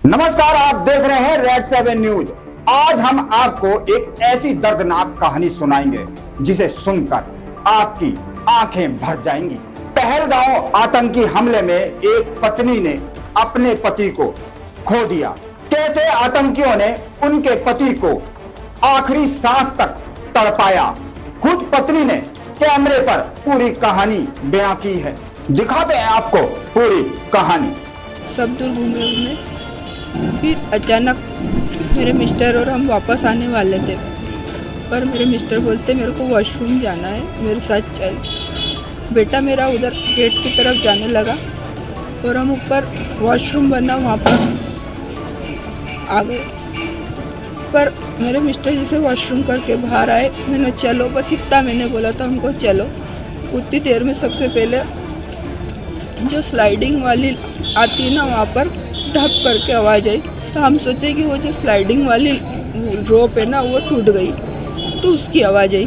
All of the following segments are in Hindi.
नमस्कार, आप देख रहे हैं रेड 7 न्यूज। आज हम आपको एक ऐसी दर्दनाक कहानी सुनाएंगे जिसे सुनकर आपकी आंखें भर जाएंगी। पहलगांव आतंकी हमले में एक पत्नी ने अपने पति को खो दिया। कैसे आतंकियों ने उनके पति को आखिरी सांस तक तड़पाया, खुद पत्नी ने कैमरे पर पूरी कहानी बयां की है। दिखाते हैं आपको पूरी कहानी। सब दूर घूमे फिर अचानक मेरे मिस्टर और हम वापस आने वाले थे, पर मेरे मिस्टर बोलते मेरे को वॉशरूम जाना है, मेरे साथ चल। बेटा मेरा उधर गेट की तरफ जाने लगा और हम ऊपर वॉशरूम बना वहाँ पर आ गए। पर मेरे मिस्टर जैसे वॉशरूम करके बाहर आए, मैंने चलो, बस इतना मैंने बोला था उनको, चलो। उतनी देर में सबसे पहले जो स्लाइडिंग वाली आती है ना, वहाँ पर ढक करके आवाज़ आई। तो हम सोचे कि वो जो स्लाइडिंग वाली रोप है ना, वो टूट गई, तो उसकी आवाज़ आई।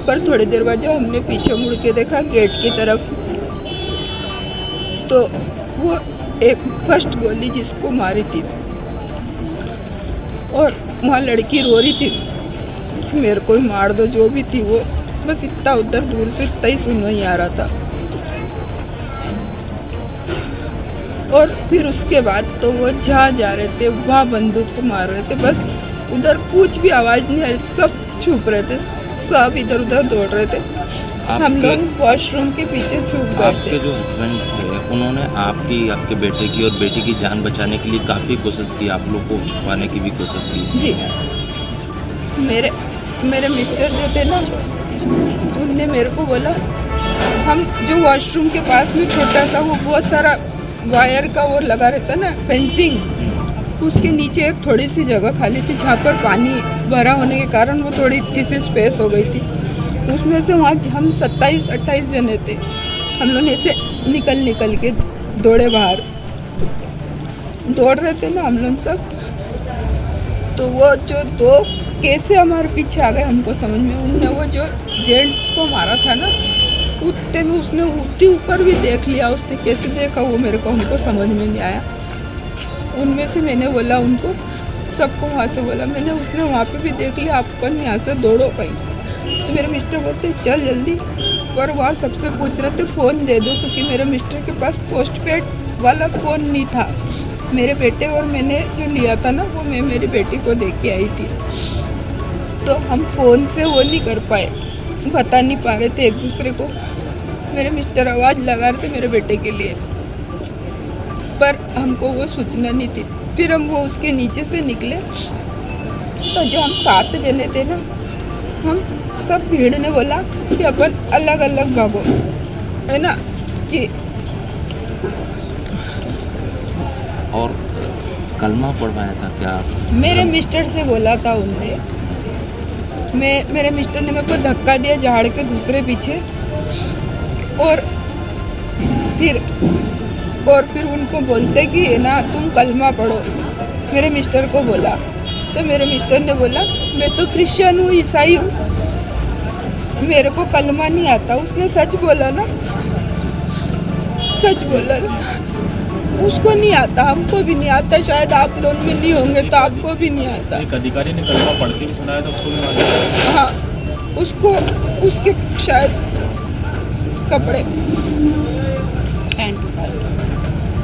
पर थोड़ी देर बाद जब हमने पीछे मुड़ के देखा गेट की तरफ, तो वो एक फर्स्ट गोली जिसको मारी थी, और वहाँ लड़की रो रही थी कि मेरे को ही मार दो, जो भी थी वो। बस इतना उधर दूर से इतना ही सुन ही आ रहा था। और फिर उसके बाद तो वो जहाँ जा रहे थे वहाँ बंदूक को मार रहे थे, बस उधर कुछ भी आवाज़ नहीं आ रही थी, सब छुप रहे थे, सब इधर उधर दौड़ रहे थे। हम लोग वॉशरूम के पीछे छुप गए थे। आपके जो हस्बैंड थे उन्होंने आपके बेटे की और बेटी की जान बचाने के लिए काफ़ी कोशिश की, आप लोग को छुपाने की भी कोशिश की। जी, मेरे मिस्टर जो थे ना, उनने मेरे को बोला, हम जो वॉशरूम के पास में छोटा सा वो बहुत सारा वायर का वो लगा रहता ना, फेंसिंग, उसके नीचे एक थोड़ी सी जगह खाली थी जहाँ पर पानी भरा होने के कारण वो थोड़ी इतनी सी स्पेस हो गई थी। उसमें से वहाँ हम 27-28 जने थे। हम लोग ऐसे निकल के दौड़े, बाहर दौड़ रहे थे ना हम लोग सब। तो वो जो दो कैसे हमारे पीछे आ गए हमको समझ में। उनने वो जो जेंट्स को मारा था ना, उतने में उसने उतनी ऊपर भी देख लिया। उसने कैसे देखा वो मेरे को हमको समझ में नहीं आया। उनमें से मैंने बोला उनको, सबको वहाँ से बोला मैंने, उसने वहाँ पे भी देख लिया, अपन यहाँ से दौड़ो कहीं। तो मेरे मिस्टर बोलते चल जल्दी। पर वहाँ सबसे पूछ रहे थे फ़ोन दे दो, क्योंकि मेरे मिस्टर के पास पोस्टपेड वाला फ़ोन नहीं था। मेरे बेटे और मैंने जो लिया था ना, वो मैं मेरी बेटी को दे के आई थी। तो हम फ़ोन से वो नहीं कर पाए, बता नहीं पा रहे थे एक दूसरे को। मेरे मिस्टर आवाज़ लगा रहे थे मेरे बेटे के लिए, पर हमको वो सूचना नहीं थी। फिर हम वो उसके नीचे से निकले, तो जो हम 7 जने थे ना, हम सब भीड़ ने बोला कि अपन अलग अलग भागो, है ना कि। और कलमा पढ़वाया था क्या? मेरे मिस्टर से बोला था उनने। मेरे मिस्टर ने मेरे को धक्का दिया झाड़ के दूसरे पीछे, और फिर उनको बोलते कि ना तुम कलमा पढ़ो। मेरे मिस्टर को बोला, तो मेरे मिस्टर ने बोला मैं तो क्रिश्चियन हूँ, ईसाई हूँ, मेरे को कलमा नहीं आता। उसने सच बोला ना, सच बोला ना। उसको नहीं आता, हमको भी नहीं आता, शायद आप लोग में नहीं होंगे तो आपको भी नहीं आता। एक अधिकारी ने कलमा पढ़ के भी सुनाया था, उसको भी मारा। हाँ, उसको उसके शायद कपड़े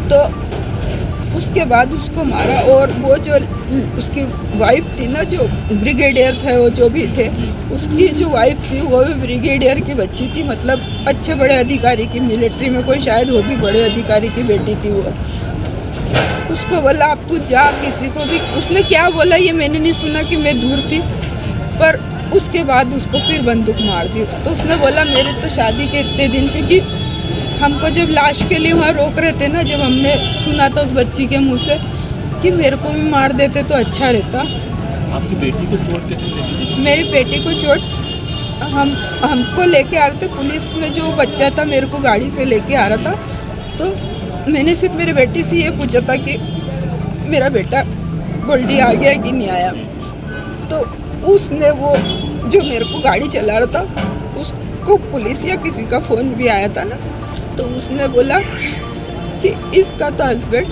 तो उसके बाद उसको मारा। और वो जो उसकी वाइफ थी ना, जो ब्रिगेडियर थे, वो जो भी थे, उसकी जो वाइफ थी वो भी ब्रिगेडियर की बच्ची थी, मतलब अच्छे बड़े अधिकारी की, मिलिट्री में कोई शायद होगी, बड़े अधिकारी की बेटी थी वो। उसको बोला अब तू जा, किसी को भी। उसने क्या बोला ये मैंने नहीं सुना कि मैं दूर थी, पर उसके बाद उसको फिर बंदूक मार दी। तो उसने बोला मेरे तो शादी के इतने दिन, क्योंकि हमको जब लाश के लिए वहाँ रोक रहे थे ना, जब हमने सुना था उस बच्ची के मुंह से कि मेरे को भी मार देते तो अच्छा रहता। आपकी बेटी को चोट कैसे लगी? मेरी बेटी को चोट हमको लेके आ रहे थे, पुलिस में जो बच्चा था मेरे को गाड़ी से लेके आ रहा था। तो मैंने सिर्फ मेरे बेटी से ये पूछा था कि मेरा बेटा गोल्डी आ गया कि नहीं आया। तो उसने वो जो मेरे को गाड़ी चला रहा था, उसको पुलिस या किसी का फ़ोन भी आया था ना, तो उसने बोला कि इसका तो हस्बैंड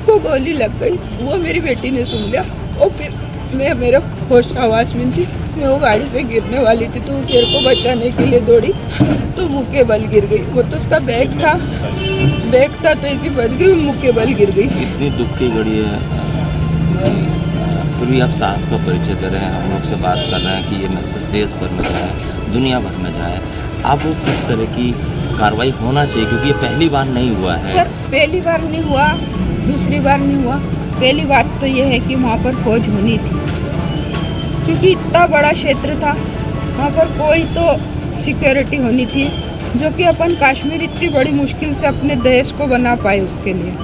उसको गोली लग गई, वो मेरी बेटी ने सुन लिया। और फिर मैं मेरे होश आवाज़ में थी, मैं वो गाड़ी से गिरने वाली थी, तो मेरे को बचाने के लिए दौड़ी तो मुँह के बल गिर गई। वो तो उसका बैग था तो ऐसी बच गई, मुँह के बल गिर गई। इतनी दुख की घड़ी है, फिर भी आप साहस का परिचय दे रहे हैं, हम लोग से बात कर रहे हैं कि ये मैसेज देश भर में जाए, दुनिया भर में जाए। आप वो किस तरह की कार्रवाई होना चाहिए, क्योंकि ये पहली बार नहीं हुआ है। सर पहली बार नहीं हुआ, दूसरी बार नहीं हुआ। पहली बात तो ये है कि वहाँ पर फौज होनी थी, क्योंकि इतना बड़ा क्षेत्र था, वहाँ पर कोई तो सिक्योरिटी होनी थी, जो कि अपन कश्मीर इतनी बड़ी मुश्किल से अपने देश को बना पाए, उसके लिए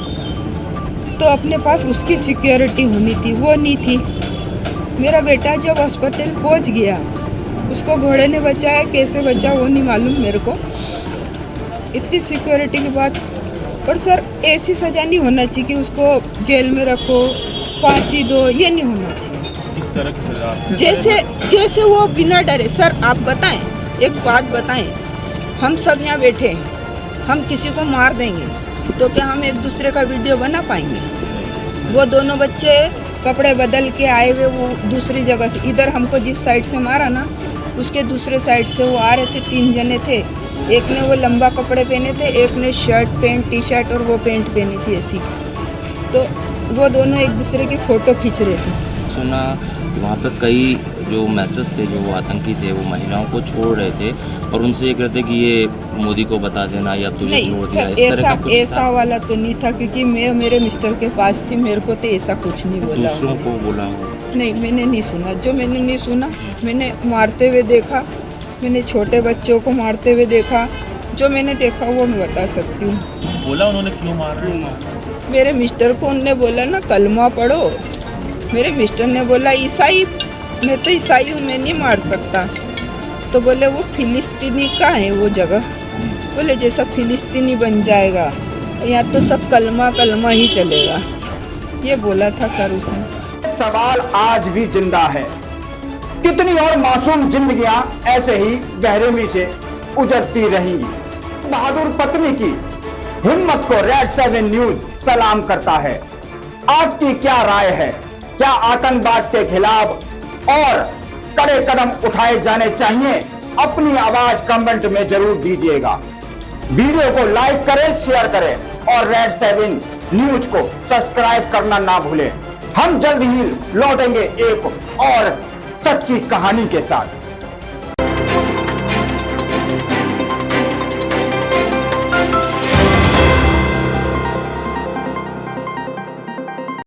तो अपने पास उसकी सिक्योरिटी होनी थी, वो नहीं थी। मेरा बेटा जब हॉस्पिटल पहुँच गया, उसको घोड़े ने बचाया, कैसे बचा वो नहीं मालूम मेरे को। इतनी सिक्योरिटी के बाद, पर सर ऐसी सज़ा नहीं होना चाहिए कि उसको जेल में रखो, फांसी दो, ये नहीं होना चाहिए। किस तरह की सजा? जैसे वो बिना डरे। सर आप बताएं, एक बात बताएं, हम सब यहाँ बैठे हैं, हम किसी को मार देंगे तो क्या हम एक दूसरे का वीडियो बना पाएंगे? वो दोनों बच्चे कपड़े बदल के आए हुए, वो दूसरी जगह से, इधर हमको जिस साइड से मारा ना, उसके दूसरे साइड से वो आ रहे थे, 3 जने थे। एक ने वो लंबा कपड़े पहने थे, एक ने शर्ट पैंट टी शर्ट और वो पैंट पहनी थी ऐसी। तो वो दोनों एक दूसरे की फ़ोटो खींच रहे थे। सुना वहाँ पे कई जो मैसेज थे, जो वो आतंकी थे, वो महिलाओं को छोड़ रहे थे और उनसे ये कहते कि ये मोदी को बता देना या तुझे नहीं छोड़ दिया, सर, इस तरह का कुछ ऐसा था? वाला तो नहीं था, क्योंकि मैं मेरे मिस्टर के पास थी, मेरे को तो ऐसा कुछ नहीं बोला। दूसरों को बोला हो? नहीं, मैंने नहीं सुना। जो मैंने नहीं सुना, मैंने मारते हुए देखा, मैंने छोटे बच्चों को मारते हुए देखा। जो मैंने देखा वो मैं बता सकती हूँ। बोला उन्होंने क्यों मार रहे हैं? मेरे मिस्टर को उनने बोला ना कलमा पढ़ो, मेरे मिस्टर ने बोला ईसाई, मैं तो ईसाई हूँ, मैं नहीं मार सकता। तो बोले वो फिलिस्तीनी का है वो जगह, बोले जैसा फिलिस्तीनी बन जाएगा यहाँ तो सब कलमा कलमा ही चलेगा, ये बोला था सर उसने। सवाल आज भी जिंदा है, कितनी और मासूम जिंदगियां ऐसे ही बेरहमी से उजड़ती रहेंगी। बहादुर पत्नी की हिम्मत को रेड 7 न्यूज सलाम करता है। आपकी क्या राय है? क्या आतंकवाद के खिलाफ और कड़े कदम उठाए जाने चाहिए? अपनी आवाज कमेंट में जरूर दीजिएगा। वीडियो को लाइक करें, शेयर करें और रेड 7 न्यूज को सब्सक्राइब करना ना भूलें। हम जल्द ही लौटेंगे एक और सच्ची कहानी के साथ।